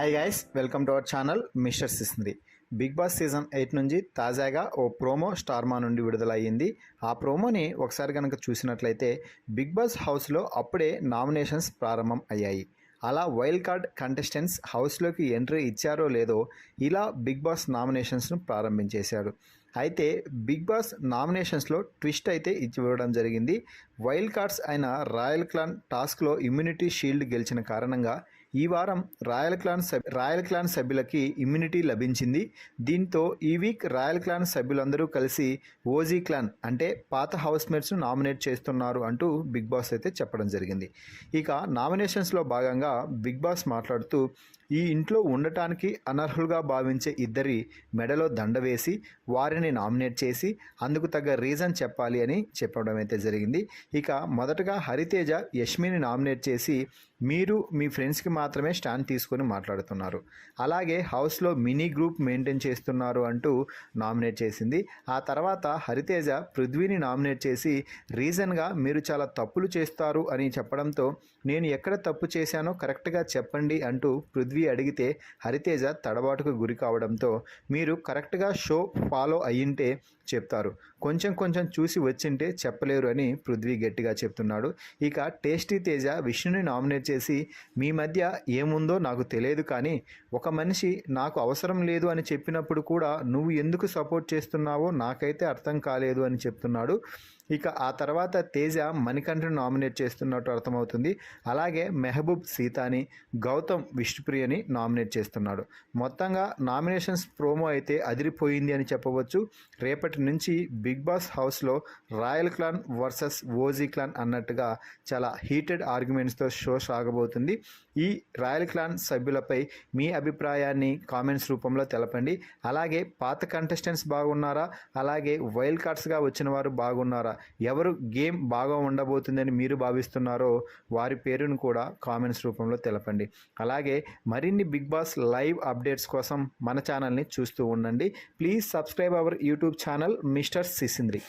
Hi guys, welcome to our channel mister Sisindri. Big boss season 8 నుంచి తాజాగా ఓ promo Star Maa నుండి విడుదలయ్యింది. ఆ ప్రోమోని ఒకసారి కనుక చూసినట్లయితే బిగ్ బాస్ హౌస్లో అప్పుడే నామినేషన్స్ ప్రారంభం అయ్యాయి. అలా వైల్డ్ కార్డ్ కంటెస్టెంట్స్ హౌస్లోకి ఎంట్రీ ఇచ్చారో లేదో ఇలా బిగ్ బాస్ నామినేషన్స్ను ప్రారంభించేశారు. అయితే బిగ్ బాస్ నామినేషన్స్లో ట్విస్ట్ అయితే ఇవ్వడం జరిగింది. వైల్డ్ కార్డ్స్ అయిన రాయల్ క్లాన్ టాస్క్లో ఇమ్యూనిటీ షీల్డ్ గెలిచిన కారణంగా ఈ వారం రాయల్ క్లాన్ సభ్యులకి ఇమ్యూనిటీ లభించింది. దీంతో ఈ వీక్ రాయల్ క్లాన్ సభ్యులందరూ కలిసి ఓజీ క్లాన్ అంటే పాత హౌస్మేట్స్ను నామినేట్ చేస్తున్నారు అంటూ బిగ్ బాస్ అయితే చెప్పడం జరిగింది. ఇక నామినేషన్స్లో భాగంగా బిగ్ బాస్ మాట్లాడుతూ ఈ ఇంట్లో ఉండటానికి అనర్హులుగా భావించే ఇద్దరి మెడలో దండ వేసి వారిని నామినేట్ చేసి అందుకు తగ్గ రీజన్ చెప్పాలి అని చెప్పడం అయితే జరిగింది. ఇక మొదటగా హరితేజ యష్మిని నామినేట్ చేసి మీరు మీ ఫ్రెండ్స్కి మాత్రమే స్టాండ్ తీసుకొని మాట్లాడుతున్నారు, అలాగే హౌస్లో మినీ గ్రూప్ మెయింటైన్ చేస్తున్నారు అంటూ నామినేట్ చేసింది. ఆ తర్వాత హరితేజ పృథ్వీని నామినేట్ చేసి రీజన్గా మీరు చాలా తప్పులు చేస్తారు అని చెప్పడంతో నేను ఎక్కడ తప్పు చేశానో కరెక్ట్గా చెప్పండి అంటూ పృథ్వీ అడిగితే హరితేజ తడబాటుకు గురి కావడంతో మీరు కరెక్ట్గా షో ఫాలో అయ్యింటే చెప్తారు, కొంచెం చూసి వచ్చింటే చెప్పలేరు అని పృథ్వీ గట్టిగా చెప్తున్నాడు. ఇక టేస్టీ తేజ విష్ణుని నామినేట్ చేసి మీ మధ్య ఏముందో నాకు తెలియదు, కానీ ఒక మనిషి నాకు అవసరం లేదు అని చెప్పినప్పుడు కూడా నువ్వు ఎందుకు సపోర్ట్ చేస్తున్నావో నాకైతే అర్థం కాలేదు అని చెప్తున్నాడు. ఇక ఆ తర్వాత తేజ మణికంఠను నామినేట్ చేస్తున్నట్టు అర్థమవుతుంది. అలాగే మెహబూబ్ సీతాని, గౌతమ్ విష్ణుప్రియని నామినేట్ చేస్తున్నాడు. మొత్తంగా నామినేషన్స్ ప్రోమో అయితే అదిరిపోయింది అని చెప్పవచ్చు. రేపటి నుంచి బిగ్ బాస్ హౌస్లో royal clan versus OG clan అన్నట్టుగా చాలా హీటెడ్ ఆర్గ్యుమెంట్స్తో షో సాగబోతుంది. ఈ రాయల్ క్లాన్ సభ్యులపై మీ అభిప్రాయాన్ని కామెంట్స్ రూపంలో తెలపండి. అలాగే పాత కంటెస్టెంట్స్ బాగున్నారా, అలాగే వైల్డ్ కార్డ్స్గా వచ్చిన వారు బాగున్నారా, ఎవరు గేమ్ బాగా ఉండబోతుందని మీరు భావిస్తున్నారో వారి పేరును కూడా కామెంట్స్ రూపంలో తెలపండి. అలాగే మరిన్ని బిగ్ బాస్ లైవ్ అప్డేట్స్ కోసం మన ఛానల్ని చూస్తూ ఉండండి. Please subscribe our YouTube channel mister సిసింద్రి.